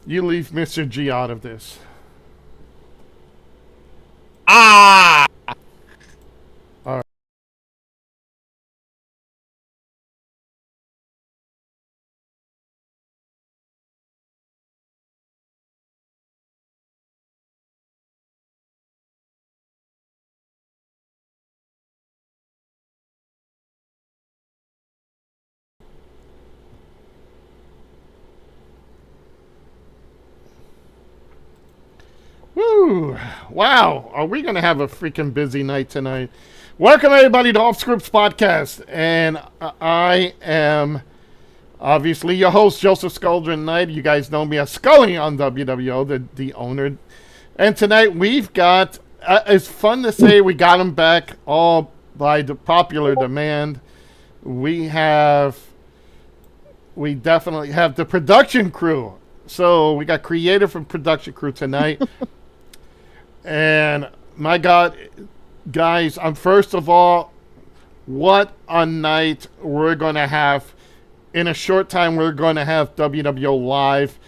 You leave Mr. G out of this. Ah! All right. Woo! Wow, are we gonna have a freaking busy night tonight? Welcome everybody to Off Scripts Podcast, and I am obviously your host Joseph Scoldren Knight. You guys know me as Scully on WWO, the owner. And tonight we've got. It's fun to say we got him back all by the popular demand. We definitely have the production crew. So we got creative and production crew tonight. And my God, guys, first of all, what a night we're going to have. In a short time, we're going to have WWO Live.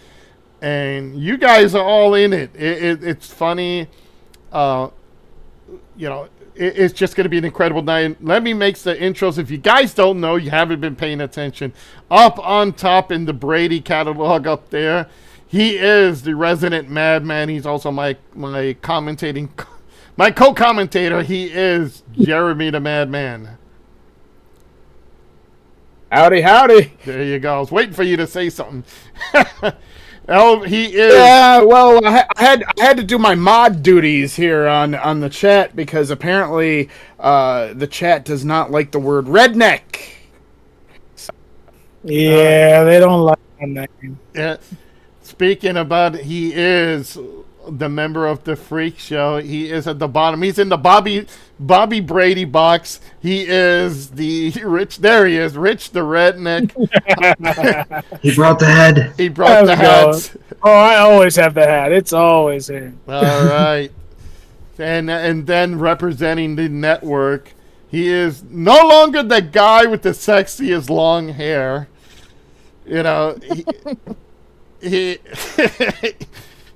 And you guys are all in it. It's funny. It's just going to be an incredible night. Let me make the intros. If you guys don't know, you haven't been paying attention. Up on top in the Brady catalog up there, he is the resident madman. He's also my co-commentator. He is Jeremy the Madman. Howdy, howdy. There you go. I was waiting for you to say something. Oh, he is. Yeah, well, I had to do my mod duties here on the chat because apparently the chat does not like the word redneck. Yeah, they don't like my name. Yeah. Speaking about, he is the member of the Freak Show. He is at the bottom. He's in the Bobby Brady box. He is the Rich. There he is, Rich the redneck. He brought the head. He brought the hats. Oh, I always have the hat. It's always here. All right. And then representing the network, he is no longer the guy with the sexiest long hair. You know, he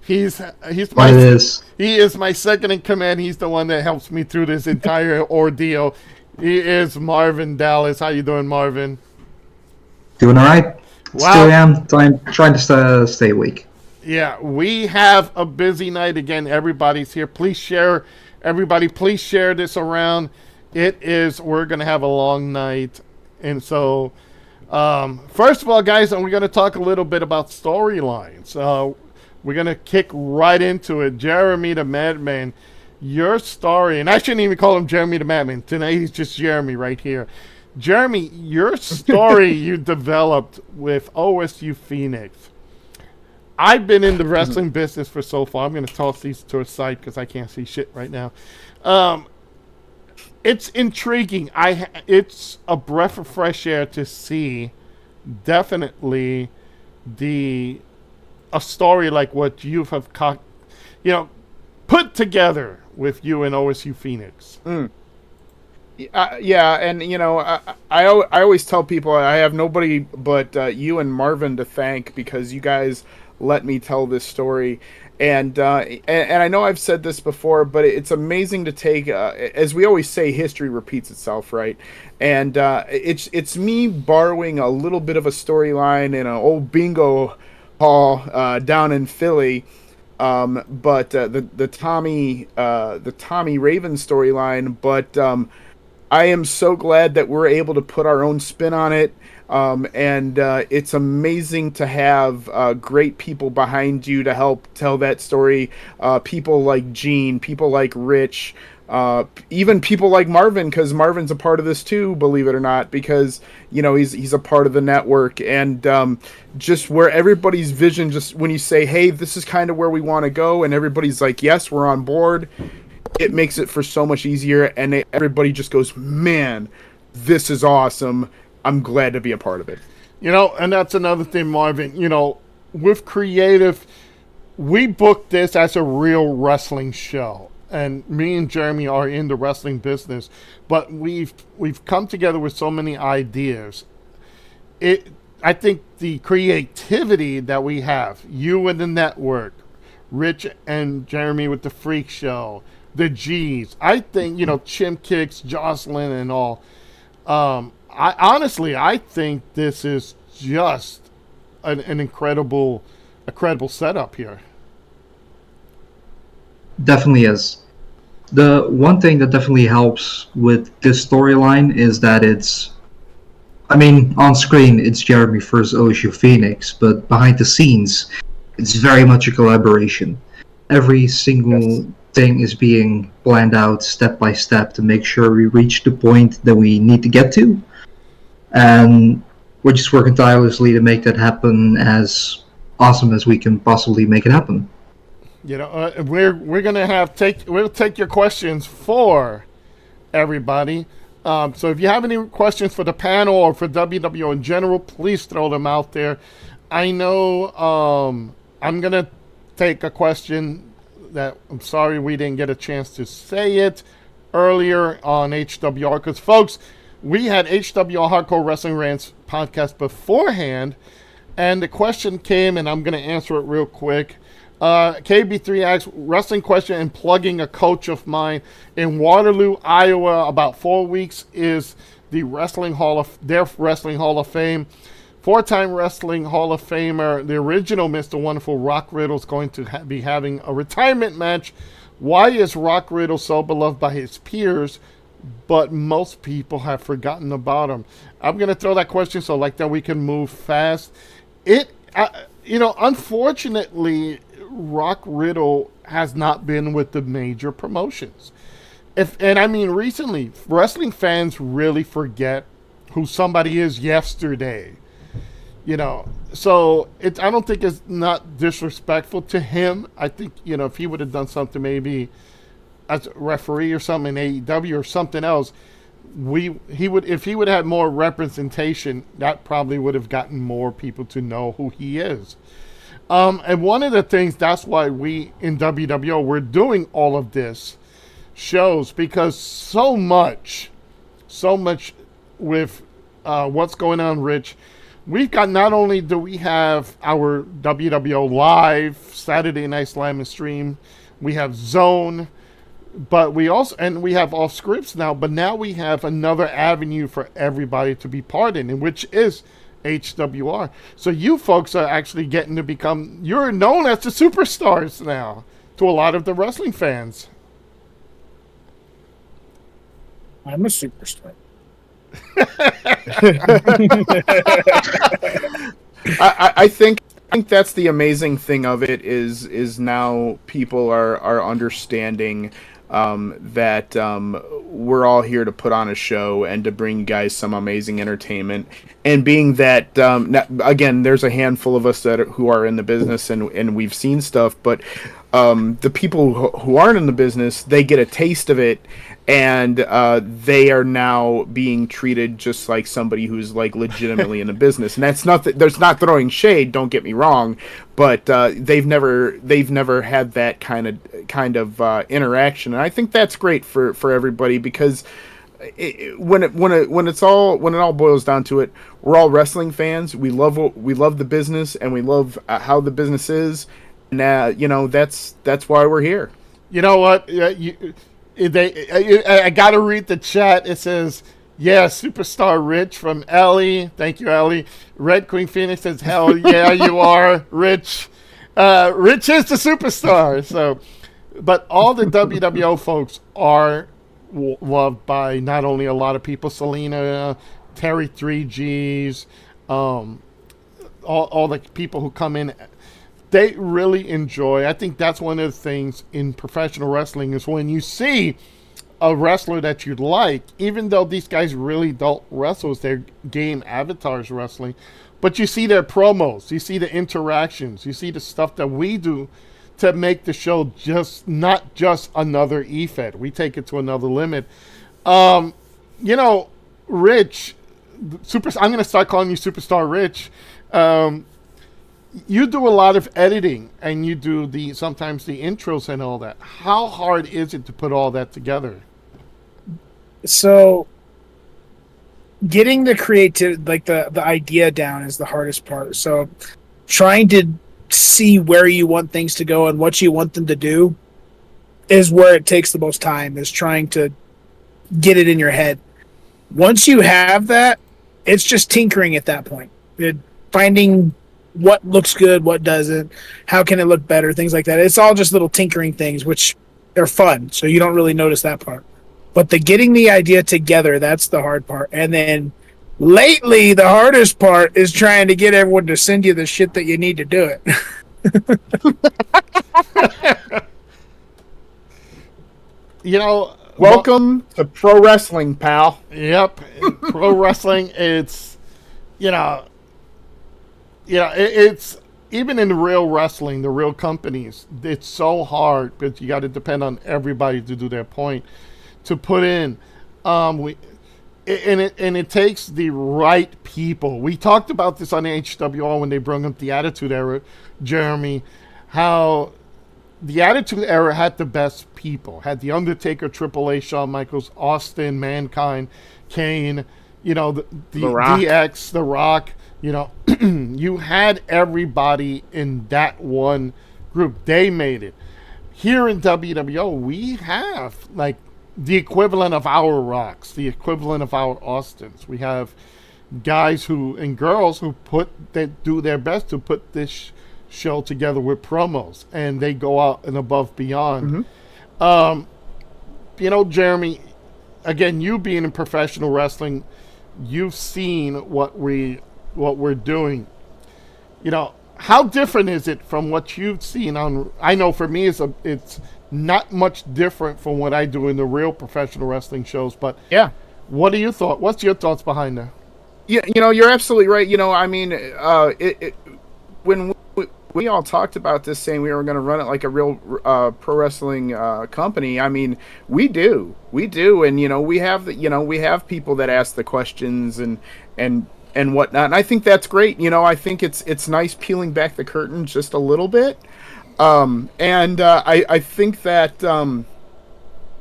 he's What it is. he is my second in command. He's the one that helps me through this entire ordeal. He is Marvin Dallas. How you doing, Marvin? Doing all right. Wow. Still am. Trying to stay awake. Yeah, we have a busy night again. Everybody's here. Please share, everybody. Please share this around. We're gonna have a long night, and so first of all, guys, we're gonna talk a little bit about storylines. We're going to kick right into it. Jeremy the Madman, your story, and I shouldn't even call him Jeremy the Madman. Tonight he's just Jeremy right here. Jeremy, your story you developed with OSU Phoenix. I've been in the wrestling business for so far. I'm going to toss these to a side because I can't see shit right now. It's intriguing. It's a breath of fresh air to see definitely a story like what you have put together with you and OSU Phoenix. Yeah, and I always tell people I have nobody but you and Marvin to thank because you guys let me tell this story. And I know I've said this before, but it's amazing to take, as we always say, history repeats itself, right? And it's me borrowing a little bit of a storyline in an old bingo hall down in Philly, but the Tommy Raven storyline. But I am so glad that we're able to put our own spin on it. And it's amazing to have great people behind you to help tell that story. People like Gene, people like Rich, even people like Marvin, because Marvin's a part of this too, believe it or not, because he's a part of the network. And just where everybody's vision, just when you say, hey, this is kind of where we want to go, and everybody's like, yes, we're on board, it makes it for so much easier. And everybody just goes, man, this is awesome. I'm glad to be a part of it. And that's another thing, Marvin. With creative, we booked this as a real wrestling show. And me and Jeremy are in the wrestling business, but we've come together with so many ideas. I think the creativity that we have, you and the network, Rich and Jeremy with the Freak Show, the G's. I think, Chim Kicks, Jocelyn, and all. I think this is just an incredible setup here. Definitely is. The one thing that definitely helps with this storyline is that on screen it's Jeremy versus Ocean Phoenix, but behind the scenes, it's very much a collaboration. Every single thing is being planned out step by step to make sure we reach the point that we need to get to. And we're just working tirelessly to make that happen as awesome as we can possibly make it happen. We're gonna we'll take your questions for everybody. So if you have any questions for the panel or for WWO in general, please throw them out there. I know I'm gonna take a question that I'm sorry we didn't get a chance to say it earlier on HWR, because folks, we had HWR Hardcore Wrestling Rants podcast beforehand, and the question came, and I'm gonna answer it real quick. KB3 asks, wrestling question and plugging a coach of mine in Waterloo, Iowa, about 4 weeks is the Wrestling Hall of Fame. 4-time Wrestling Hall of Famer, the original Mr. Wonderful Rock Riddle is going to be having a retirement match. Why is Rock Riddle so beloved by his peers, but most people have forgotten about him? I'm going to throw that question so like that we can move fast. Unfortunately, Rock Riddle has not been with the major promotions. Recently, wrestling fans really forget who somebody is yesterday. So I don't think it's not disrespectful to him. I think, if he would have done something maybe as a referee or something in AEW or something else, if he would have had more representation, that probably would have gotten more people to know who he is. And one of the things, that's why we in WWO, we're doing all of this shows, because so much with what's going on, Rich. We've got, not only do we have our WWO Live, Saturday Night Slam and Stream, we have Zone, but we have Off Scripts now, but now we have another avenue for everybody to be part in, which is HWR. So you folks are actually getting to you're known as the superstars now to a lot of the wrestling fans. I'm a superstar. I think that's the amazing thing of it is now people are understanding that we're all here to put on a show and to bring you guys some amazing entertainment. And being that, again, there's a handful of us who are in the business and we've seen stuff, but the people who aren't in the business, they get a taste of it, and they are now being treated just like somebody who's like legitimately in the business. And that's not there's not throwing shade, don't get me wrong, but they've never had that kind of interaction, and I think that's great for everybody, because when it all boils down to it, we're all wrestling fans. We love the business, and we love how the business is, and that's why we're here. You know what? I got to read the chat. It says, yeah, Superstar Rich from Ellie. Thank you, Ellie. Red Queen Phoenix says, hell yeah, you are, Rich. Rich is the superstar. So, but all the WWO folks are loved by not only a lot of people, Selena, Terry 3Gs, all the people who come in. They really enjoy. I think that's one of the things in professional wrestling is when you see a wrestler that you like, even though these guys really don't wrestle, it's their game avatars wrestling, but you see their promos, you see the interactions, you see the stuff that we do to make the show not just another EFED. We take it to another limit. Rich, I'm going to start calling you Superstar Rich. You do a lot of editing, and you do sometimes the intros and all that. How hard is it to put all that together? So getting the creative, like the idea down is the hardest part. So trying to see where you want things to go and what you want them to do is where it takes the most time, is trying to get it in your head. Once you have that, it's just tinkering at that point. Finding what looks good, what doesn't, how can it look better, things like that. It's all just little tinkering things, which they're fun, so you don't really notice that part. But the getting the idea together, that's the hard part. And then lately, the hardest part is trying to get everyone to send you the shit that you need to do it. You know, Welcome to pro wrestling, pal. Yep, pro wrestling. It's it's even in the real wrestling, the real companies. It's so hard because you got to depend on everybody to do their point, to put in. It takes the right people. We talked about this on the HWR when they brought up the Attitude Era, Jeremy, how the Attitude Era had the best people. Had The Undertaker, Triple H, Shawn Michaels, Austin, Mankind, Kane, the Rock. DX, The Rock. You had everybody in that one group. They made it. Here in WWO, we have like the equivalent of our Rocks, the equivalent of our Austins. We have guys and girls who do their best to put this show together with promos, and they go out and above beyond. Mm-hmm. Jeremy, again, you being in professional wrestling, you've seen what we're doing. How different is it from what you've seen on? I know for me, it's not much different from what I do in the real professional wrestling shows. But yeah, what's your thoughts behind that? Yeah, you're absolutely right. I mean, when we all talked about this, saying we were going to run it like a real pro wrestling company. I mean, we do, and we have people that ask the questions and whatnot. And I think that's great. I think it's nice peeling back the curtain just a little bit. I think that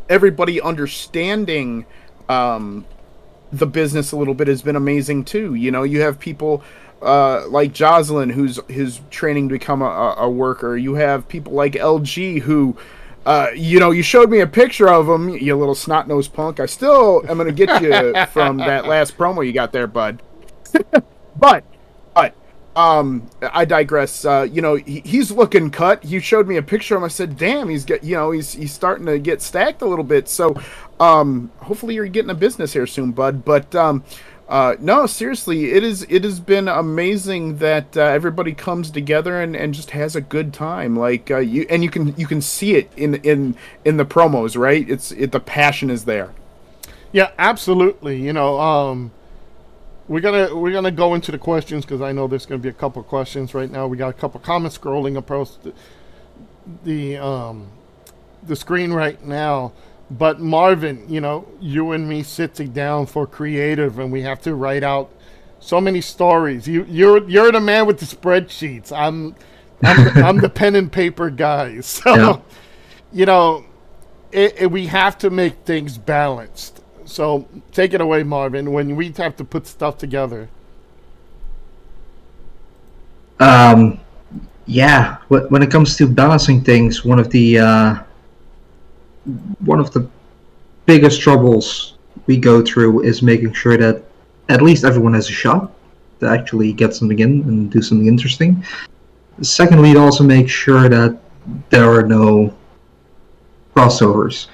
everybody understanding the business a little bit has been amazing too. You have people like Jocelyn who's training to become a worker. You have people like LG who you showed me a picture of him, you little snot-nosed punk. I still am going to get you from that last promo you got there, bud. but I digress. He's looking cut. You showed me a picture of him. I said, "Damn, he's starting to get stacked a little bit." So, hopefully you're getting a business here soon, bud. But no, seriously, it has been amazing that everybody comes together and just has a good time. Like you can see it in the promos, right? The passion is there. Yeah, absolutely. We're gonna go into the questions because I know there's gonna be a couple of questions right now. We got a couple of comments scrolling across the screen right now. But Marvin, you and me sitting down for creative, and we have to write out so many stories. You're the man with the spreadsheets. I'm the pen and paper guy. So we have to make things balanced. So take it away, Marvin, when we have to put stuff together. Yeah, when it comes to balancing things, one of the biggest troubles we go through is making sure that at least everyone has a shot to actually get something in and do something interesting. Secondly, to also make sure that there are no crossovers,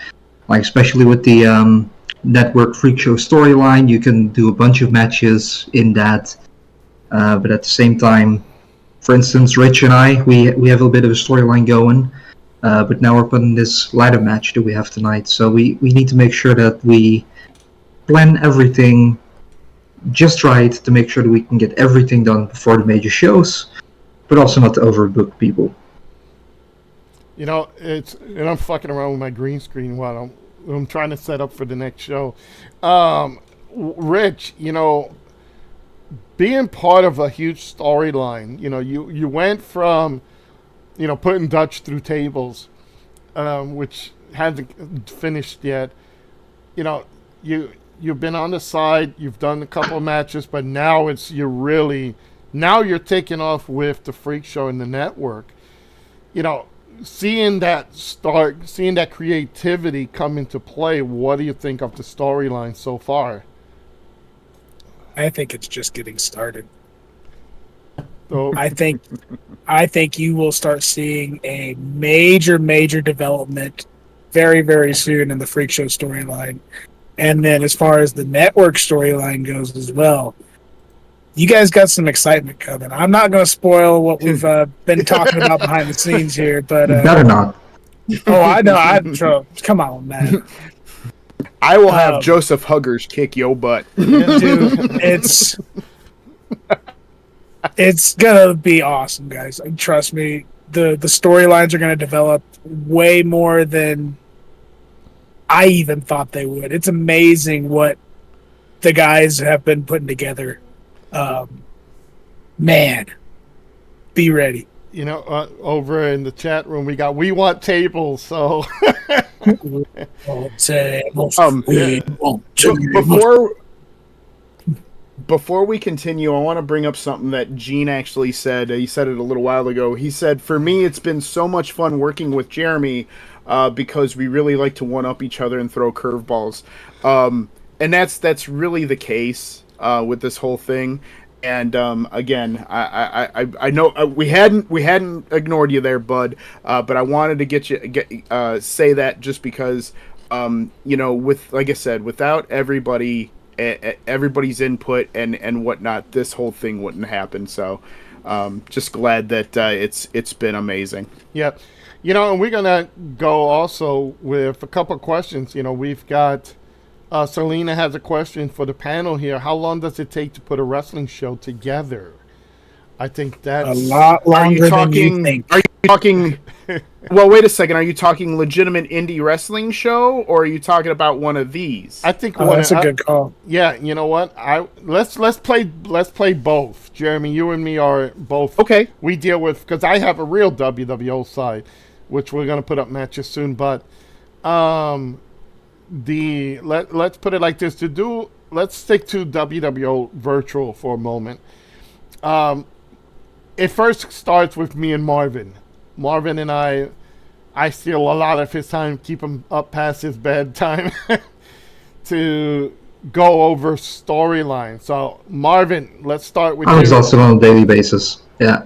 like especially with the Network Freak Show storyline. You can do a bunch of matches in that, but at the same time, for instance, Rich and I, we have a bit of a storyline going, but now we're putting this ladder match that we have tonight, so we need to make sure that we plan everything just right to make sure that we can get everything done before the major shows, but also not to overbook people. I'm fucking around with my green screen while I'm trying to set up for the next show. Rich, being part of a huge storyline, you went from, putting Dutch through tables, which hasn't finished yet. You you've been on the side, you've done a couple of matches, but now you're taking off with the Freak Show and the network. You know, seeing that creativity come into play, what do you think of the storyline so far? I think it's just getting started. So, I think you will start seeing a major development very, very soon in the Freak Show storyline. And then as far as the network storyline goes as well, you guys got some excitement coming. I'm not going to spoil what we've been talking about behind the scenes here, but You better not. oh, I know. Come on, man. I will have Joseph Huggers kick your butt. Dude, it's gonna be awesome, guys. Trust me. The storylines are gonna develop way more than I even thought they would. It's amazing what the guys have been putting together. Man, be ready. you know, over in the chat room, we want tables, so. Before we continue, I want to bring up something that Gene actually said. He said it a little while ago. He said, "For me, it's been so much fun working with Jeremy because we really like to one-up each other and throw curveballs." And that's really the case with this whole thing. And again, I know we hadn't ignored you there, Bud, but I wanted to say that just because you know, with, like I said, without everybody's input and whatnot, this whole thing wouldn't happen. So just glad that it's been amazing. Yeah. You know, and we're going to go also with a couple of questions. You know, we've got Selena has a question for the panel here. How long does it take to put a wrestling show together? I think that's a lot longer than you think. Are you talking? Well, wait a second. Are you talking legitimate indie wrestling show, or are you talking about one of these? I think that's a good call. Yeah, you know what? Let's play both. Jeremy, you and me are both. Okay. We deal with, because I have a real WWO side, which we're gonna put up matches soon. But let's put it like this. Let's stick to WWO virtual for a moment. It first starts with me and Marvin. Marvin and I steal a lot of his time, keep him up past his bedtime to go over storyline. So, Marvin, let's start with you. I'm exhausted on a daily basis. Yeah.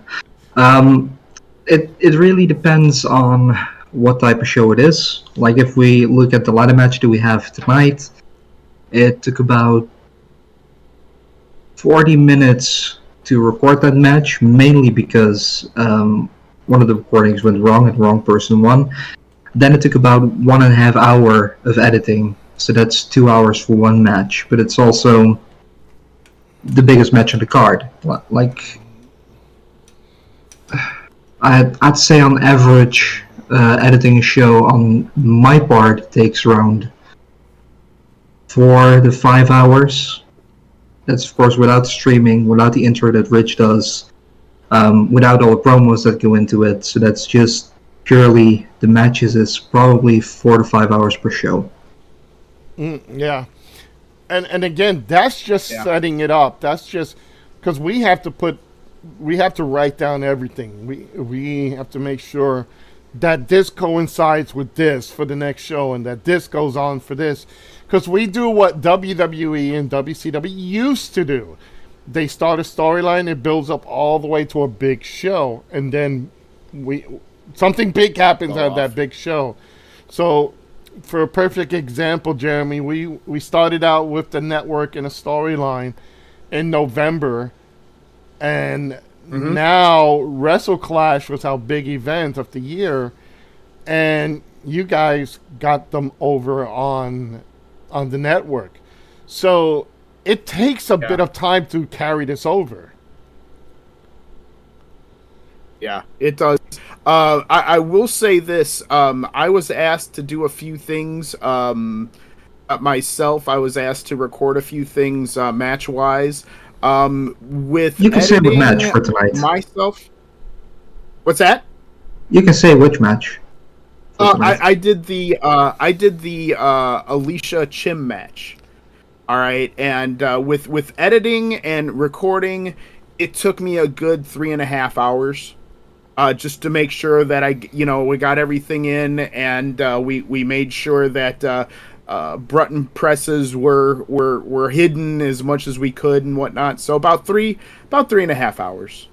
It really depends on what type of show it is. Like, if we look at the ladder match that we have tonight, it took about 40 minutes to record that match, mainly because one of the recordings went wrong and the wrong person won. Then it took about 1.5 hours of editing, so that's 2 hours for one match. But it's also the biggest match on the card. Like, I'd say on average, editing a show on my part takes around 4 to 5 hours. That's, of course, without streaming, without the intro that Rich does, without all the promos that go into it. So that's just purely the matches. Is probably 4 to 5 hours per show. Yeah. And again, that's just setting it up. That's just because we have to write down everything. We have to make sure that this coincides with this for the next show, and that this goes on for this. Because we do what WWE and WCW used to do. They start a storyline, it builds up all the way to a big show, and then something big happens at that big show. So, for a perfect example, Jeremy, we started out with the network in a storyline in November, and now Wrestle Clash was our big event of the year, and you guys got them over on the network. So it takes a bit of time to carry this over. Yeah, it does. I will say this. I was asked to do a few things myself. I was asked to record a few things match-wise. With you can say what match for tonight. Myself. What's that? You can say which match. I did the Alicia Chim match. All right, and with editing and recording, it took me a good 3.5 hours, just to make sure that we got everything in, and we made sure that button presses were hidden as much as we could and whatnot. So about 3.5 hours.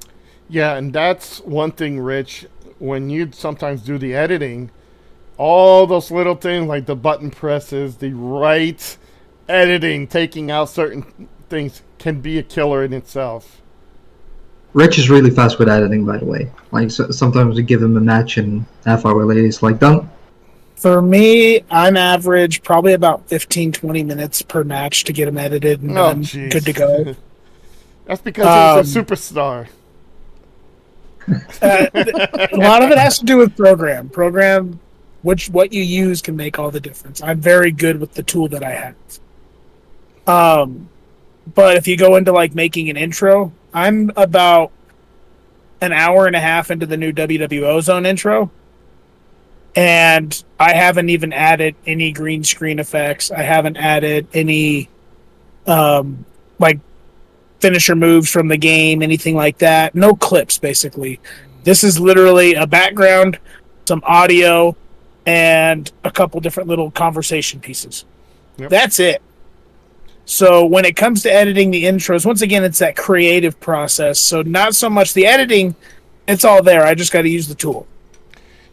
Yeah, and that's one thing, Rich. When you sometimes do the editing, all those little things like the button presses, the right editing, taking out certain things can be a killer in itself. Rich is really fast with editing, by the way. Like sometimes we give him a match and half hour later he's like done. For me, I'm average probably about 15-20 minutes per match to get them edited and done, jeez. good to go. That's because he's a superstar. A lot of it has to do with program. What you use can make all the difference. I'm very good with the tool that I have. But if you go into like making an intro, I'm about an hour and a half into the new WWO Zone intro, and I haven't even added any green screen effects. I haven't added any like finisher moves from the game, anything like that. No clips, basically. This is literally a background, some audio, and a couple different little conversation pieces. Yep. That's it. So when it comes to editing the intros, once again, it's that creative process. So not so much the editing, it's all there. I just got to use the tool.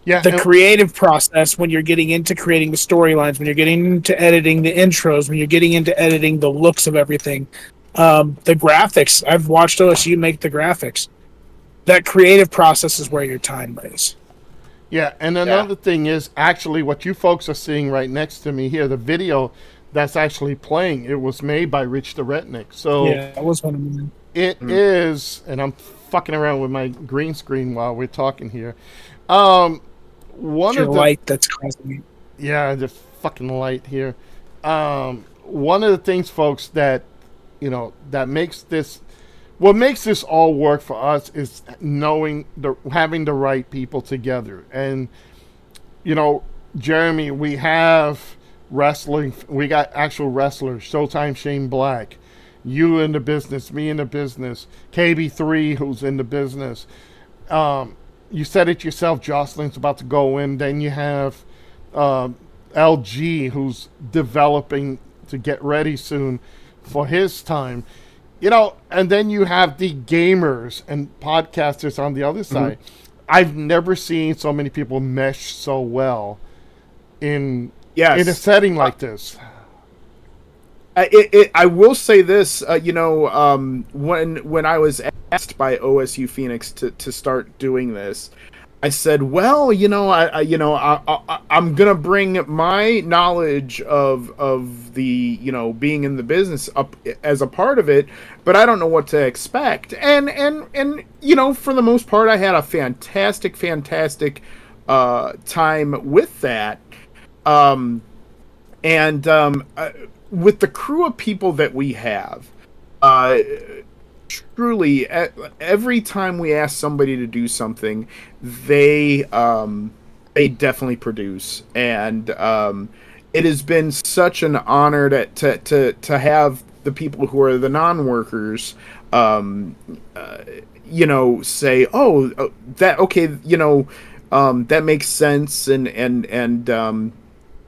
Yeah, The creative process, when you're getting into creating the storylines, when you're getting into editing the intros, when you're getting into editing the looks of everything, the graphics. I've watched OSU make the graphics. That creative process is where your time lays. Yeah, and another thing is actually what you folks are seeing right next to me here, the video that's actually playing, it was made by Rich the Retnick. So Yeah, that was one of them. it is, and I'm fucking around with my green screen while we're talking here. One Your of the light that's causing me. Yeah, the fucking light here. One of the things, folks, that that makes this, what makes this all work for us is having the right people together. And Jeremy, we have wrestling. We got actual wrestlers. Showtime Shane Black, you in the business, me in the business, KB3 who's in the business. You said it yourself. Jocelyn's about to go in. Then you have LG who's developing to get ready soon for his time. And then you have the gamers and podcasters on the other side. I've never seen so many people mesh so well in a setting like this. I will say this, when I was asked by OSU Phoenix to start doing this, I said, well, I'm gonna bring my knowledge of the being in the business up as a part of it, but I don't know what to expect. And for the most part, I had a fantastic time with that. With the crew of people that we have, truly, every time we ask somebody to do something, they definitely produce, and it has been such an honor to have the people who are the non-workers, say, oh, that okay, that makes sense, and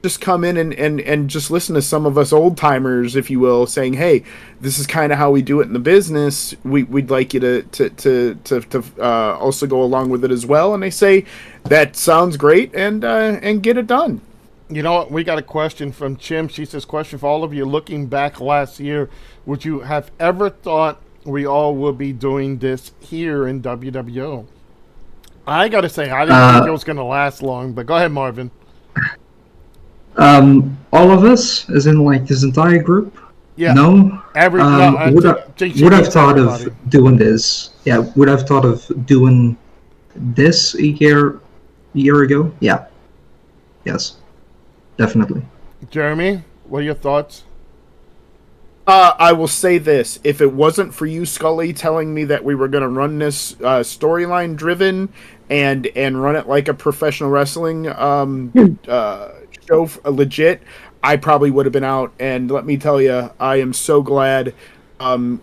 just come in and just listen to some of us old timers, if you will, saying, hey, this is kind of how we do it in the business. We'd like you to also go along with it as well. And they say, that sounds great, and get it done. You know what? We got a question from Chim. She says, question for all of you. Looking back last year, would you have ever thought we all would be doing this here in WWO? I got to say, I didn't think it was going to last long, but go ahead, Marvin. All of us, as in like this entire group? Yeah. No? Would have thought of doing this. Yeah, would have thought of doing this a year ago? Yeah. Yes. Definitely. Jeremy, what are your thoughts? I will say this. If it wasn't for you, Scully, telling me that we were going to run this storyline driven and run it like a professional wrestling show legit, I probably would have been out. And let me tell you, I am so glad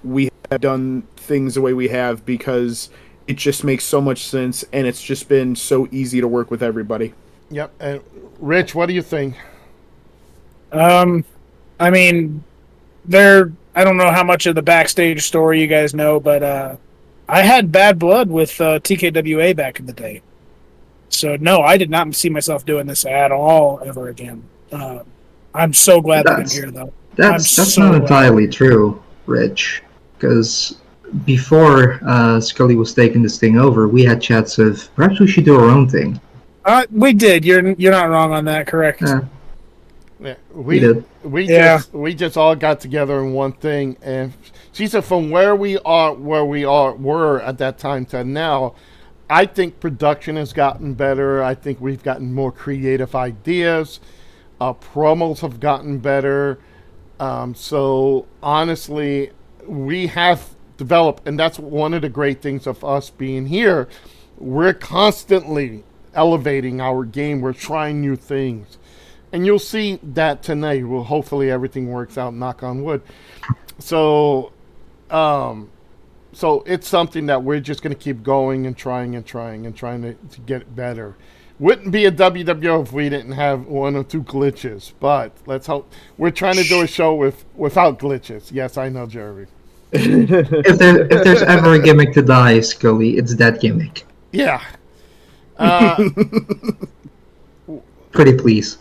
we have done things the way we have, because it just makes so much sense, and it's just been so easy to work with everybody. Yep. And Rich, what do you think? I mean, I don't know how much of the backstage story you guys know, but I had bad blood with TKWA back in the day. So no, I did not see myself doing this at all ever again. I'm so glad that I'm here, though. That's so not glad. entirely true, Rich, because before Scully was taking this thing over, we had chats of perhaps we should do our own thing. We did. You're not wrong on that. Correct. Yeah, We did. we just all got together in one thing, and she said from where we were at that time to now, I think production has gotten better. I think we've gotten more creative ideas. Promos have gotten better. So honestly, we have developed, and that's one of the great things of us being here. We're constantly elevating our game. We're trying new things. And you'll see that tonight. Well, hopefully everything works out, knock on wood. So it's something that we're just going to keep going and trying to get better. Wouldn't be a WWO if we didn't have one or two glitches, but let's hope. We're trying to do a show without glitches. Yes, I know, Jeremy. If there's ever a gimmick to die, Scully, it's that gimmick. Yeah. Pretty please.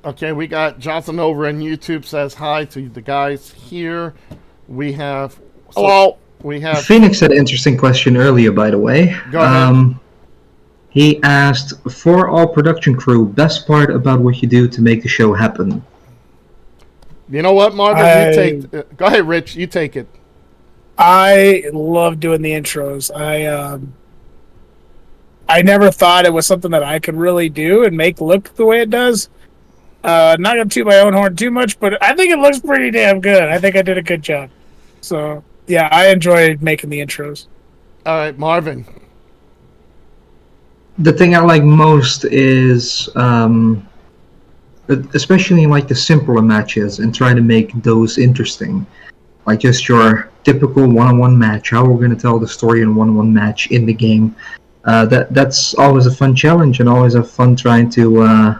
Okay, we got Johnson over on YouTube says hi to the guys here. We have... Hello. We have... Phoenix had an interesting question earlier, by the way. Go ahead. He asked, for all production crew, best part about what you do to make the show happen. You know what, Marvin? You take... go ahead, Rich. You take it. I love doing the intros. I never thought it was something that I could really do and make look the way it does. Not gonna toot my own horn too much, but I think it looks pretty damn good. I think I did a good job. So yeah, I enjoy making the intros. All right, Marvin. The thing I like most is, especially like the simpler matches, and trying to make those interesting. Like just your typical one-on-one match, how we're going to tell the story in a one-on-one match in the game. That's always a fun challenge, and always a fun trying to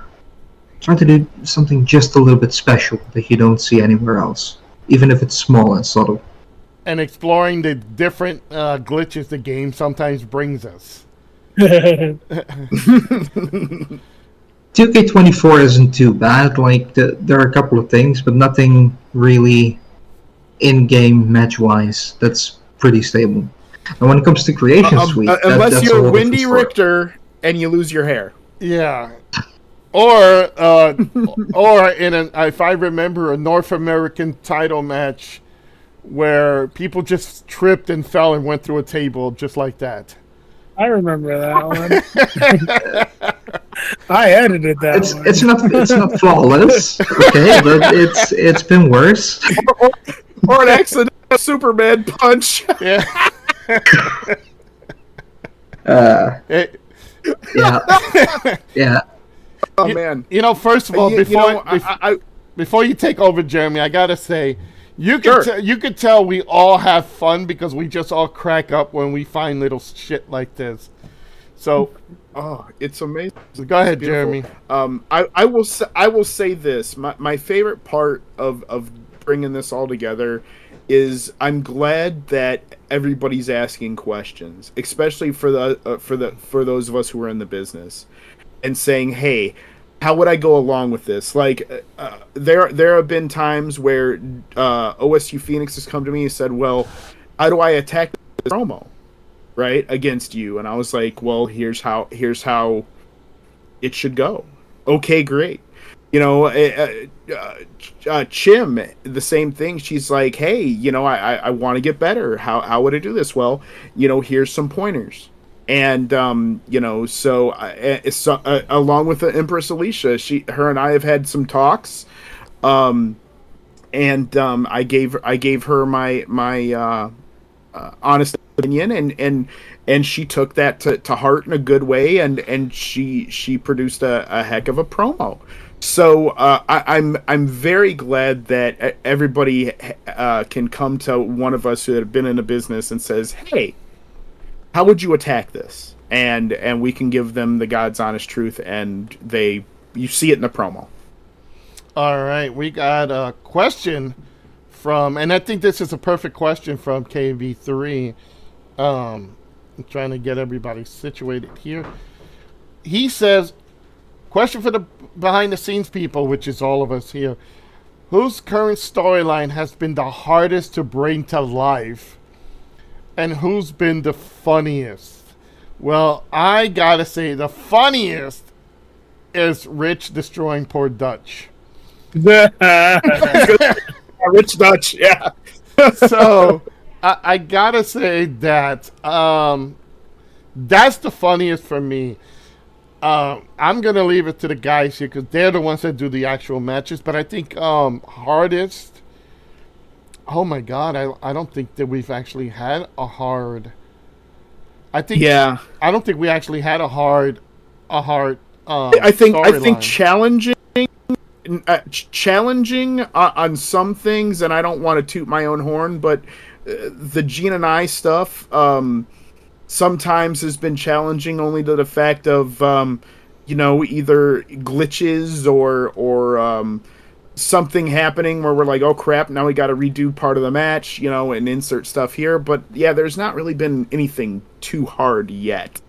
do something just a little bit special that you don't see anywhere else, even if it's small and subtle. And exploring the different glitches the game sometimes brings us. 2K24 isn't too bad. Like there are a couple of things, but nothing really in-game match-wise that's pretty stable. And when it comes to Creation Suite, unless that's a you're whole different Wendy story. Richter and you lose your hair. Yeah. Or if I remember, a North American title match where people just tripped and fell and went through a table just like that. I remember that one. I edited that one. It's not flawless, okay, but it's been worse. Or an accidental Superman punch. Yeah. Yeah. Oh man. You know, first of all, before you take over, Jeremy, I gotta say, you could tell we all have fun because we just all crack up when we find little shit like this. So, it's amazing. Go ahead, Beautiful. Jeremy. I will say this. My favorite part of bringing this all together is I'm glad that everybody's asking questions, especially for those of us who are in the business, and saying, "Hey, how would I go along with this?" Like, there have been times where OSU Phoenix has come to me and said, "Well, how do I attack this promo, right, against you?" And I was like, "Well, here's how it should go." Okay, great. You know, Chim, the same thing. She's like, "Hey, you know, I want to get better. How would I do this?" Well, you know, here's some pointers. And you know, so along with the Empress Alicia, her and I have had some talks, and I gave her my honest opinion, and she took that to heart in a good way, and she produced a heck of a promo. So I'm very glad that everybody can come to one of us who have been in a business and says, "Hey, how would you attack this?" And we can give them the God's honest truth, and you see it in the promo. All right, we got a question from, and I think this is a perfect question from KV3. I'm trying to get everybody situated here. He says, question for the behind the scenes people, which is all of us here. Whose current storyline has been the hardest to bring to life? And who's been the funniest? Well, I gotta say the funniest is Rich destroying poor Dutch. Rich Dutch, yeah. So I gotta say that that's the funniest for me. I'm gonna leave it to the guys here because they're the ones that do the actual matches. But I think hardest. Oh my god! I don't think that we've actually had a hard. I think Yeah, I don't think we actually had a hard. I think storyline. challenging on some things, and I don't want to toot my own horn, but the Gene and I stuff sometimes has been challenging only to the fact of either glitches or something happening where we're like, oh crap, now we got to redo part of the match, and insert stuff here. But yeah, there's not really been anything too hard yet.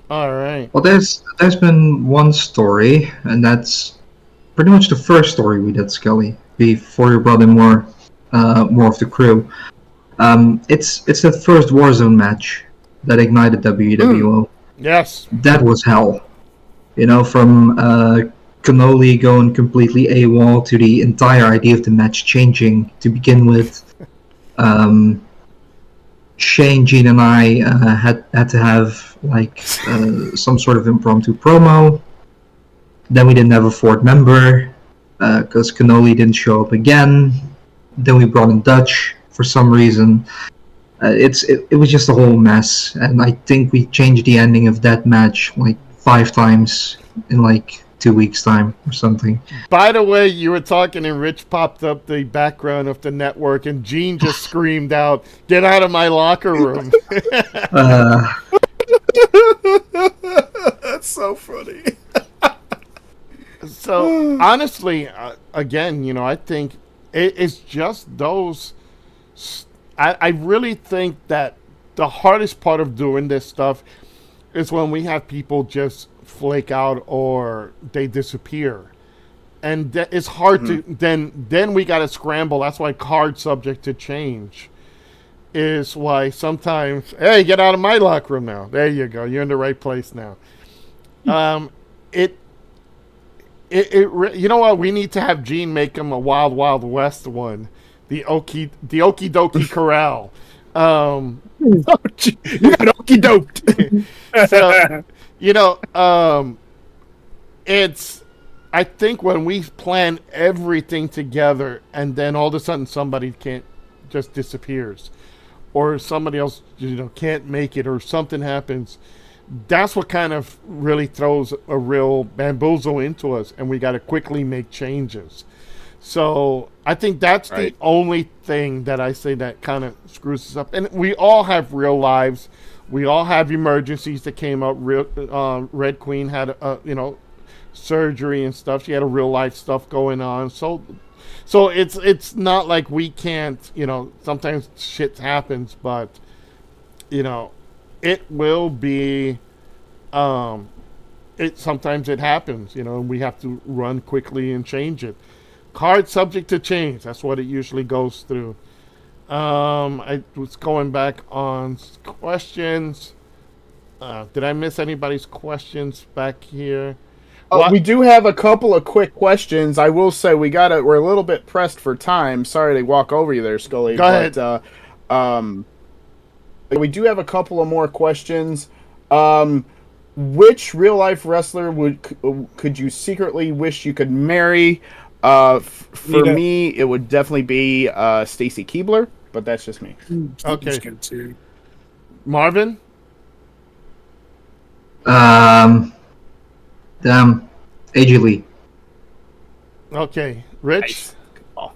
All right. Well, there's been one story, and that's pretty much the first story we did, Scully, before you brought in more of the crew. It's the first Warzone match that ignited WWO. Yes. That was hell. From Cannoli going completely AWOL to the entire idea of the match changing to begin with. Shane, Gene, and I had to have some sort of impromptu promo. Then we didn't have a fourth member because Cannoli didn't show up again. Then we brought in Dutch for some reason. It was just a whole mess, and I think we changed the ending of that match 5 times in 2 weeks' time or something. By the way, you were talking and Rich popped up the background of the network and Gene just screamed out, "Get out of my locker room." That's so funny. So, honestly, again, I think it's just those... I really think that the hardest part of doing this stuff is when we have people just flake out or they disappear. And it's hard to... Then we got to scramble. That's why card subject to change is why sometimes... Hey, get out of my locker room now. There you go. You're in the right place now. You know what? We need to have Gene make him a Wild Wild West one. The Okie Dokie Corral. You got okie doped. So, it's... I think when we plan everything together and then all of a sudden somebody just disappears or somebody else, can't make it or something happens, that's what kind of really throws a real bamboozle into us, and we got to quickly make changes. So I think that's the only thing that I say that kind of screws us up. And we all have real lives. We all have emergencies that came up. Red Queen had, surgery and stuff. She had a real life stuff going on. So it's not like we can't, sometimes shit happens, but, it will be, sometimes it happens, and we have to run quickly and change it. Card subject to change. That's what it usually goes through. I was going back on questions. Did I miss anybody's questions back here? We do have a couple of quick questions. I will say we're a little bit pressed for time. Sorry to walk over you there, Scully. Go ahead. We do have a couple of more questions. Which real life wrestler could you secretly wish you could marry? For me, it would definitely be Stacy Keibler, but that's just me. Okay. Marvin? Damn. AJ Lee. Okay, Rich. Nice. Oh,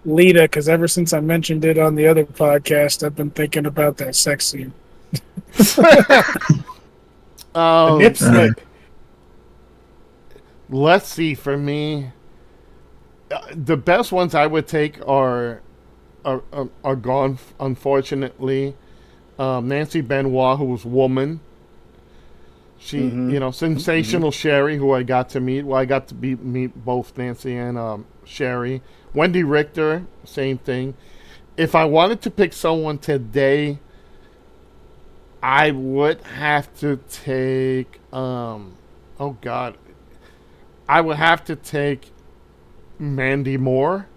Lita, because ever since I mentioned it on the other podcast, I've been thinking about that sex scene. the nip slip. Let's see. For me, the best ones I would take are gone. Unfortunately, Nancy Benoit, who was Woman. She, Sensational Sherry, who I got to meet. Well, I got to meet both Nancy and Sherry. Wendy Richter, same thing. If I wanted to pick someone today, I would have to take. Oh God, I would have to take Mandy Moore.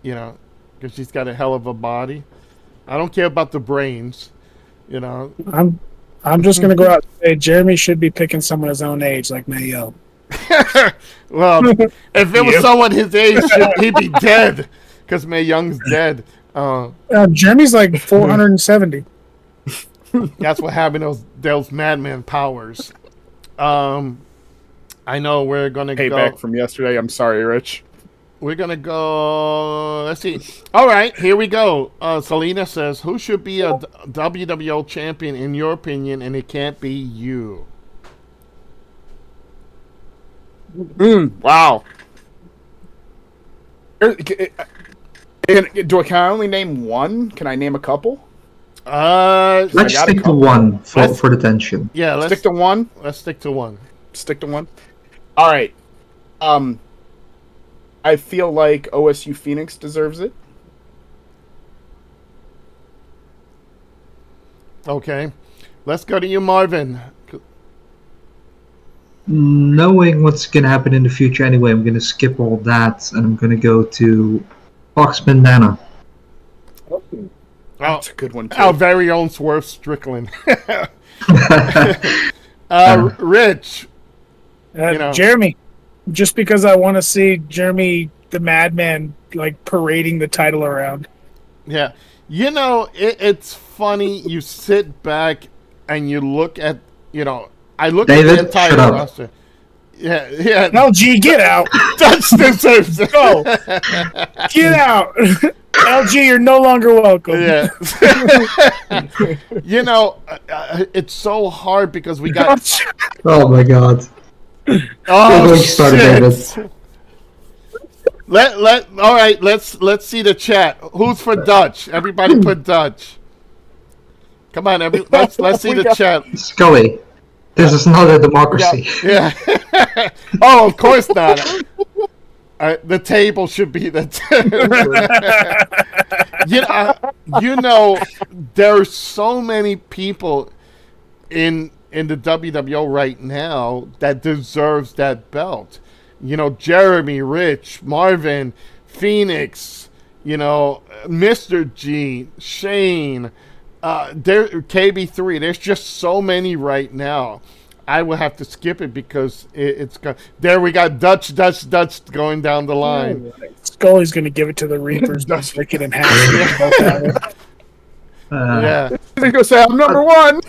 Because she's got a hell of a body. I don't care about the brains. I'm just gonna go out and say Jeremy should be picking someone his own age, like Mayo. Well, if it was someone his age, he'd be dead. Because Mae Young's dead. Jeremy's like 470. That's what happened. Those madman powers. I know we're gonna Payback go. from yesterday. I'm sorry, Rich. We're gonna go. Let's see. All right, here we go. Selena says, "Who should be a WWO champion in your opinion?" And it can't be you. Wow. Can I only name one? Can I name a couple? Let's got a stick to couple. one for the tension. Yeah, let's Stick to one. Let's stick to one. Stick to one. All right. I feel like OSU Phoenix deserves it. Okay, let's go to you, Marvin. Knowing what's going to happen in the future anyway, I'm going to skip all that, and I'm going to go to Foxman Nana. That's a good one too. Our very own Swerve Strickland. Rich. Jeremy, just because I want to see Jeremy the Madman like parading the title around. Yeah. It's funny. You sit back and you look at, I look at David, the entire shut up. roster. Yeah. LG, get out! That's deserves it. Go! Get out! LG, you're no longer welcome. Yeah. It's so hard because we got. Oh my god. Oh, We're started, David. shit. All right, let's see the chat. Who's for Dutch? Everybody put Dutch. Come on, let's see the chat. Scully, this is not a democracy. Yeah. Oh, of course not. The table should be the. There's so many people in the WWO right now that deserves that belt. Jeremy, Rich, Marvin, Phoenix, Mr. G, Shane, KB3. There's just so many right now. I will have to skip it because it's there. We got Dutch going down the line. Scully's going to give it to the Reapers. Break it in half. Yeah. He's gonna say I'm number one.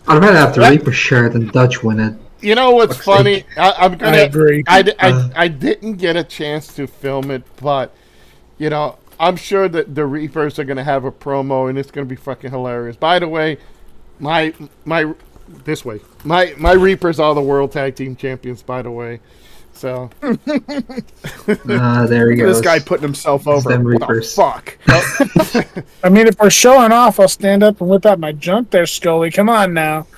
I'd rather have the Reaper share than Dutch win it. You know what's funny? I'm gonna. I agree. I didn't get a chance to film it, but I'm sure that the Reapers are gonna have a promo, and it's gonna be fucking hilarious. By the way, my Reapers are the World Tag Team Champions. By the way, so There he goes. This guy putting himself over. them What the Reapers. fuck? I mean, if we're showing off, I'll stand up and whip out my junk there, Scully. Come on now.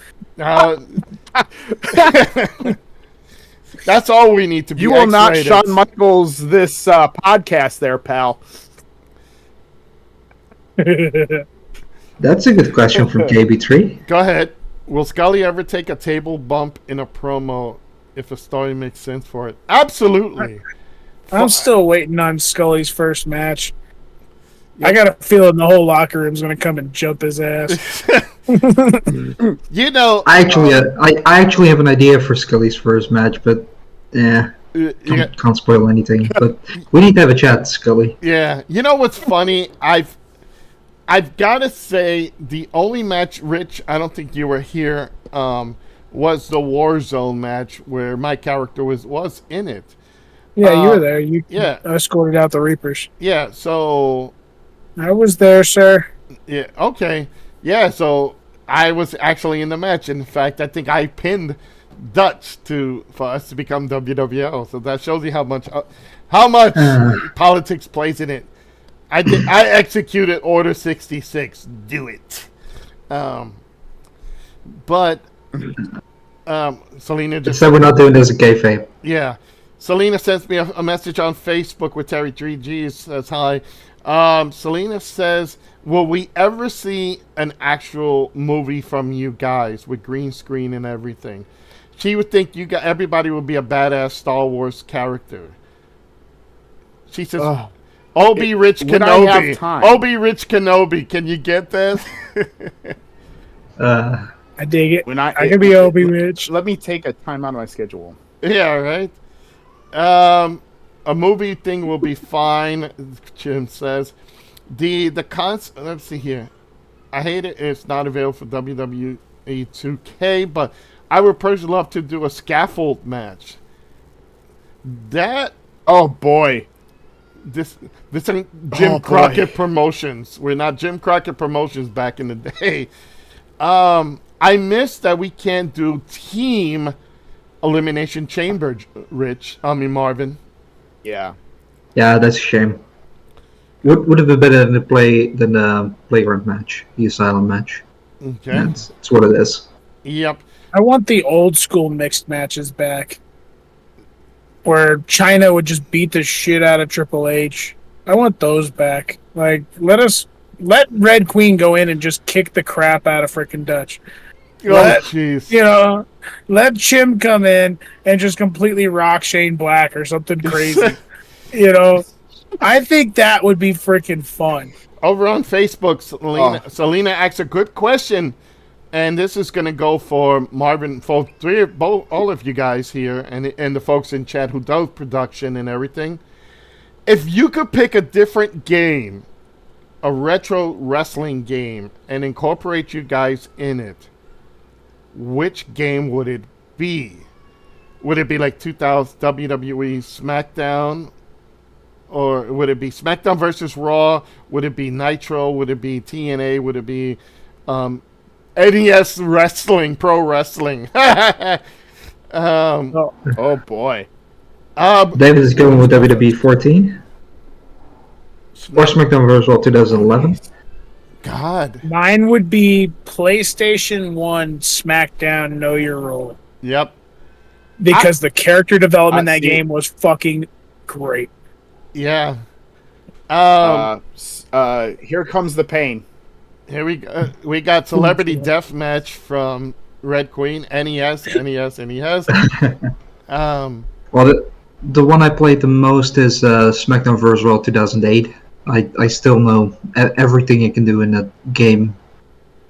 that's all we need to be. You will not X-rated. Shawn Michaels this podcast, there, pal. That's a good question from KB3. Go ahead. Will Scully ever take a table bump in a promo if a story makes sense for it? Absolutely. I'm still waiting on Scully's first match. I got a feeling the whole locker room's going to come and jump his ass. I actually have an idea for Scully's first match, but can't spoil anything. But we need to have a chat, Scully. Yeah, you know what's funny? I've got to say the only match, Rich, I don't think you were here, was the Warzone match where my character was in it. Yeah, you were there. You yeah. escorted out the Reapers. Yeah, so I was there, sir. yeah, okay. Yeah, so I was actually in the match. In fact, I think I pinned Dutch for us to become WWL. So that shows you how much politics plays in it. I executed Order 66. Do it. But Selena just said we're not doing this at kayfabe. Yeah. Selena sends me a message on Facebook with Terry 3G. Says hi. Selena says, will we ever see an actual movie from you guys with green screen and everything? She would think everybody would be a badass Star Wars character. She says, Obi Rich Kenobi. Obi Rich Kenobi. Can you get this? I dig it. I can it- be Obi Rich. Let me take a time out of my schedule. Yeah, right. A movie thing will be fine, Jim says. Let's see here. I hate it. It's not available for WWE 2K, but I would personally love to do a scaffold match. Oh boy. This ain't Jim Crockett Promotions. We're not Jim Crockett Promotions back in the day. I miss that we can't do team Elimination Chamber, Marvin. Yeah. Yeah, that's a shame. Would have been better than the playground match, the asylum match. Okay. That's what it is. Yep. I want the old school mixed matches back, where China would just beat the shit out of Triple H. I want those back. Like, let Red Queen go in and just kick the crap out of freaking Dutch. Oh, jeez. Let Chim come in and just completely rock Shane Black or something crazy. I think that would be freaking fun. Over on Facebook, Selena asks a good question, and this is going to go for Marvin, for all of you guys here, and the folks in chat who does production and everything. If you could pick a different game, a retro wrestling game, and incorporate you guys in it, which game would it be? Would it be like 2000 WWE SmackDown? Or would it be SmackDown versus Raw? Would it be Nitro? Would it be TNA? Would it be NES Wrestling, Pro Wrestling? Oh boy. David is going with WWE 14? Or SmackDown vs. Raw 2011? God. Mine would be PlayStation 1 SmackDown Know Your Role. Yep. Because the character development in that game was fucking great. Yeah. Here comes the pain. Here we go. We got Celebrity Deathmatch from Red Queen. NES. Well, the one I played the most is SmackDown vs. Raw 2008. I still know everything you can do in that game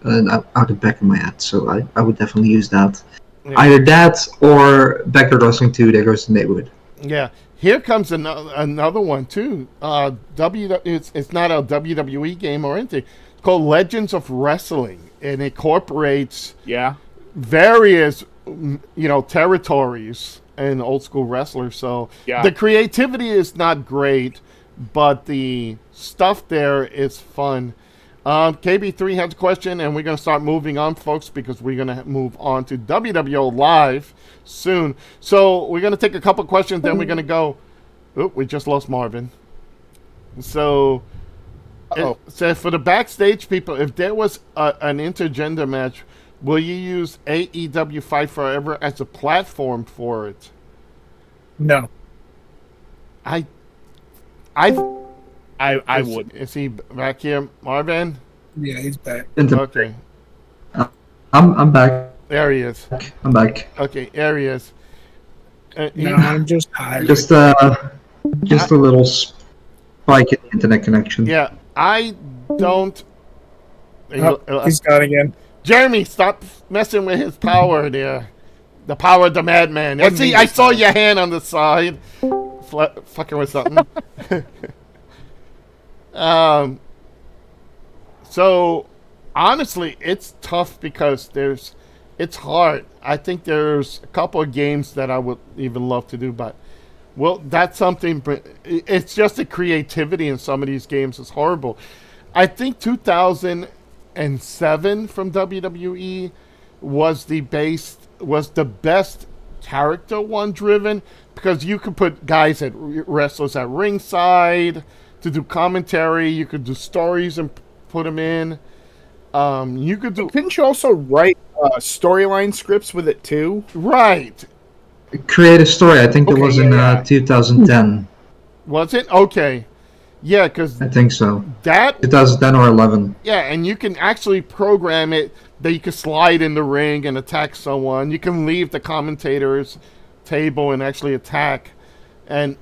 out the back of my head, so I would definitely use that. Yeah. Either that or Backyard Wrestling 2, There Goes the Neighborhood. Yeah. Here comes another one, too. It's not a WWE game or anything. It's called Legends of Wrestling. It incorporates various, territories and old school wrestlers. So the creativity is not great, but the stuff there is fun. KB3 has a question, and we're going to start moving on, folks, because we're going to move on to WWO Live soon. So we're going to take a couple questions, then we're going to go. Oop, we just lost Marvin. So, so for the backstage people, if there was an intergender match, will you use AEW Fight Forever as a platform for it? No. I would. Is he back here, Marvin? Yeah, he's back. Okay. I'm back. There he is. I'm back. Okay, there he is. No, I'm just high. Just a little spike in the internet connection. Yeah, I don't. He's gone again. Jeremy, stop messing with his power there. The power of the madman. I saw your hand on the side. Fucking with something. So, honestly, it's tough because there's it's hard. I think there's a couple of games that I would even love to do, but well, that's something. But it's just the creativity in some of these games is horrible. I think 2007 from WWE was the best character one driven, because you could put guys at wrestlers at ringside to do commentary. You could do stories and put them in. You could do Couldn't you also write storyline scripts with it too? right. Create a story. I think it Okay, was yeah, in yeah. 2010. Was it okay? Yeah, because I think so. that 2010 or 11. yeah, and you can actually program it that you can slide in the ring and attack someone. You can leave the commentator's table and actually attack, and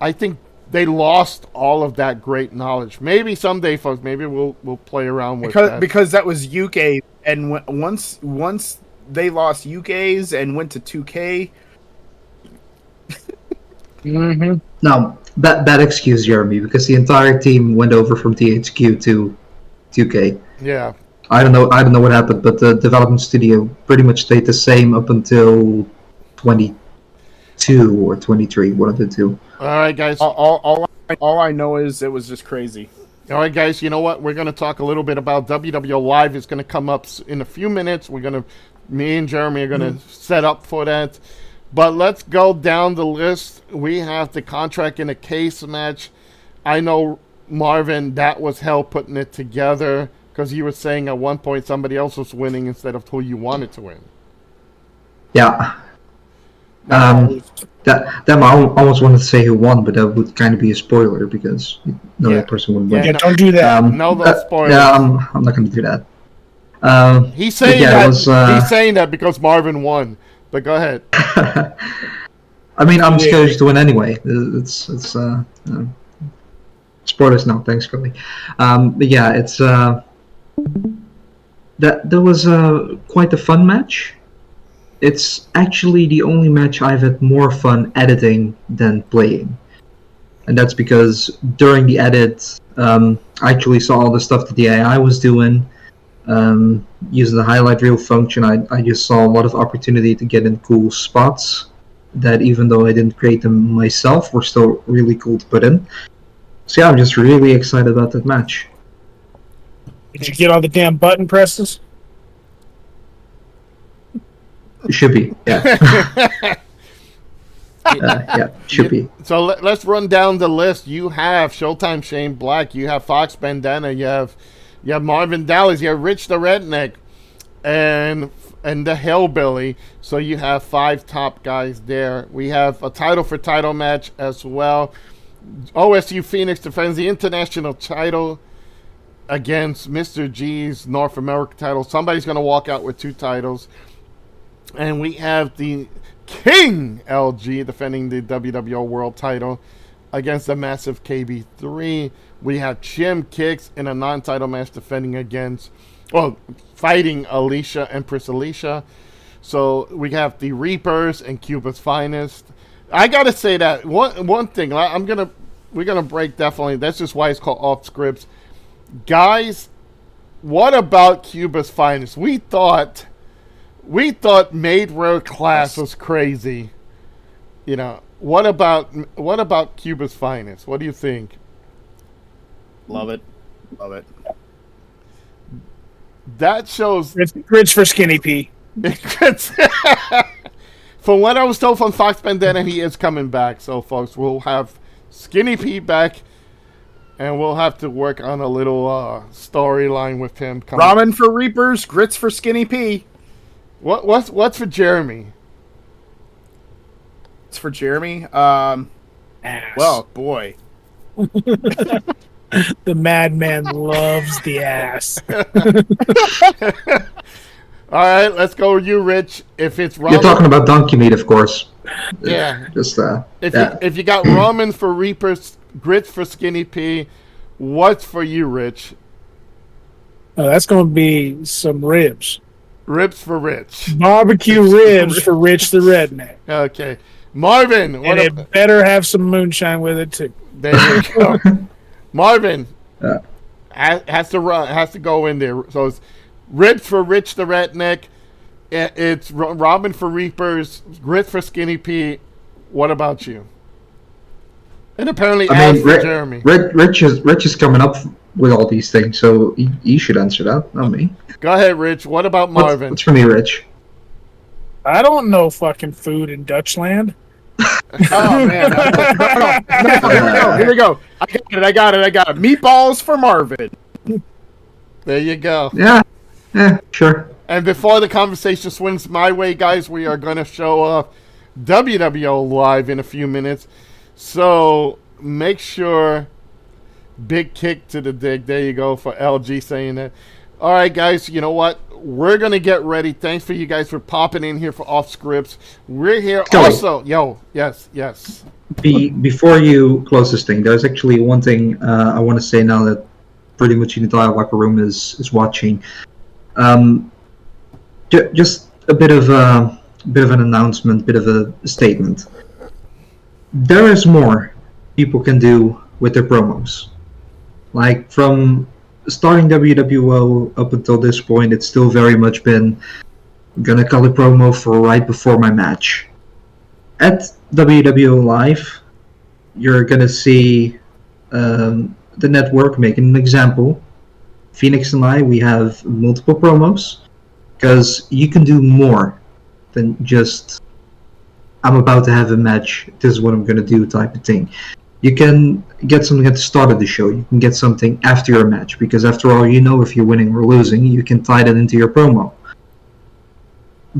I think they lost all of that great knowledge. Maybe someday, folks. Maybe we'll play around with that. Because that was UK, and once they lost UK's and went to 2K. Mm-hmm. No, bad excuse, Jeremy, because the entire team went over from THQ to 2K. Yeah, I don't know what happened, but the development studio pretty much stayed the same up until 22 or 23, one of the two. all right, guys. All I know is it was just crazy. All right, guys, you know what? We're going to talk a little bit about WWL Live. It's going to come up in a few minutes. Me and Jeremy are going to set up for that. But let's go down the list. We have the contract in a case match. I know, Marvin, that was hell putting it together, because you were saying at one point somebody else was winning instead of who you wanted to win. Yeah. I almost wanted to say who won, but that would kind of be a spoiler because that person would win. Yeah, don't do that. No, those spoilers. Yeah, I'm not going to do that. He's saying he's saying that because Marvin won. But go ahead. I mean, I'm scared to win anyway. It's spoilers now. Thanks, Cody. But yeah, it's that was quite a fun match. It's actually the only match I've had more fun editing than playing, and that's because during the edit, I actually saw all the stuff that the AI was doing. Using the highlight reel function, I just saw a lot of opportunity to get in cool spots that, even though I didn't create them myself, were still really cool to put in. So yeah, I'm just really excited about that match. Did you get all the damn button presses? It should be, yeah. Yeah, should be. So let's run down the list. You have Showtime Shane Black. You have Fox Bandana. You have Marvin Dallas. You have Rich the Redneck, and the Hellbilly. So you have 5 top guys there. We have a title match as well. OSU Phoenix defends the international title against Mr. G's North America title. Somebody's going to walk out with 2 titles. And we have the King LG defending the WWO World title against the massive KB3. We have Jim Kicks in a non-title match fighting Alicia, Empress Alicia. So we have the Reapers and Cuba's Finest. I gotta say that one thing. We're gonna break definitely. That's just why it's called Off Scripts, guys. What about Cuba's Finest? We thought Maid World Class was crazy. You know, what about Cuba's Finest? What do you think? Love it. That shows Rich for Skinny P. From what I was told from Fox Bandana, he is coming back. So, folks, we'll have Skinny P back, and we'll have to work on a little storyline with him. Ramen for Reapers, grits for Skinny P. What's for Jeremy? It's for Jeremy. Ass. Well, boy. The madman loves the ass. All right, let's go with you, Rich. If it's ramen, You're talking about donkey meat, of course. Yeah. Just if you got ramen for Reapers, grits for Skinny P, what's for you, Rich? Oh, that's going to be some ribs. Ribs for Rich. Barbecue ribs for Rich the Redneck. Okay, Marvin. And it better have some moonshine with it too. There you go. Marvin has to go in there. So it's ribs for Rich the Redneck, It's Robin for Reapers, Grit for Skinny Pete. What about you? And apparently, as for Jeremy. Rich is coming up with all these things, so he should answer that, not me. Go ahead, Rich. What about Marvin? What's for me, Rich? I don't know fucking food in Dutchland. Oh man! No. Here we go. I got it. Meatballs for Marvin. There you go. Yeah, sure. And before the conversation swings my way, guys, we are going to show off WWO Live in a few minutes. So make sure, big kick to the dig. There you go for LG saying that. All right, guys, you know what? We're going to get ready. Thanks for you guys for popping in here for Off Scripts. We're here also. Yes. Before you close this thing, there's actually one thing I want to say now that pretty much the entire locker room is watching. Just a bit of an announcement, bit of a statement. There is more people can do with their promos. Like from starting WWO up until this point, it's still very much been, I'm gonna call a promo for right before my match. At WWO Live, you're gonna see the network making an example. Phoenix and I, we have multiple promos, because you can do more than just, I'm about to have a match, this is what I'm gonna do type of thing. You can get something at the start of the show. You can get something after your match, because after all, you know if you're winning or losing, you can tie that into your promo.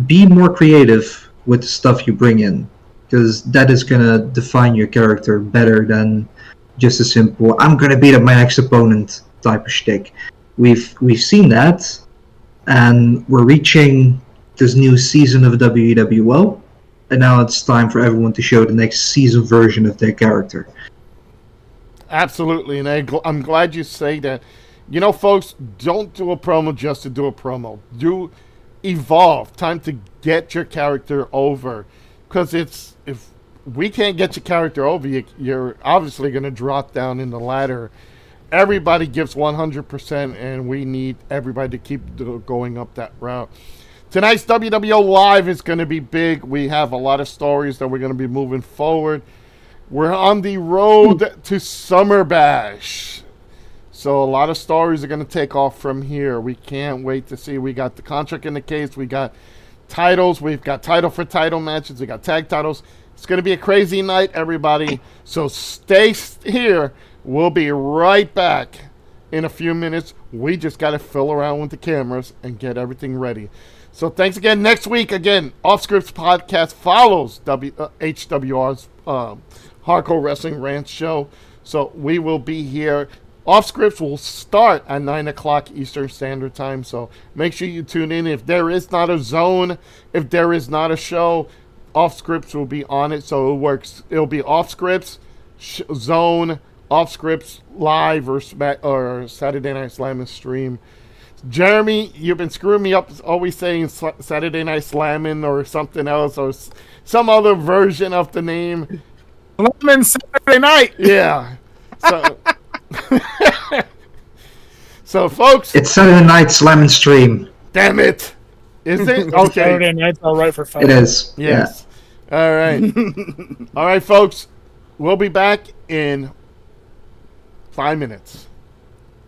Be more creative with the stuff you bring in, because that is going to define your character better than just a simple, I'm going to beat up my next opponent type of shtick. We've seen that, and we're reaching this new season of WWO, and now it's time for everyone to show the next season version of their character. Absolutely, and I'm glad you say that. You know, folks, don't do a promo just to do a promo. Do evolve. Time to get your character over. Because if we can't get your character over, you're obviously going to drop down in the ladder. Everybody gives 100%, and we need everybody to keep going up that route. Tonight's WWO Live is going to be big. We have a lot of stories that we're going to be moving forward. We're on the road to Summer Bash. So a lot of stories are going to take off from here. We can't wait to see. We got the contract in the case. We got titles. We've got title for title matches. We got tag titles. It's going to be a crazy night, everybody. So stay here. We'll be right back in a few minutes. We just got to fill around with the cameras and get everything ready. So thanks again. Next week, again, Off Scripts Podcast follows HWR's Hardcore Wrestling Rant show. So we will be here. Off Scripts will start at 9 o'clock Eastern Standard Time. So make sure you tune in. If there is not a zone, if there is not a show, Off Scripts will be on it. So it works. It'll be Off Scripts, Zone, Off Scripts Live, or Saturday Night Slamming stream. Jeremy, you've been screwing me up always saying Saturday Night Slamming or something else or some other version of the name. Slamming Saturday Night. Yeah. So, so folks. It's Saturday Night Slamming Stream. Damn it. Is it? Okay. Saturday night's all right for fun. It is. Yes. Yeah. All right. All right, folks. We'll be back in 5 minutes.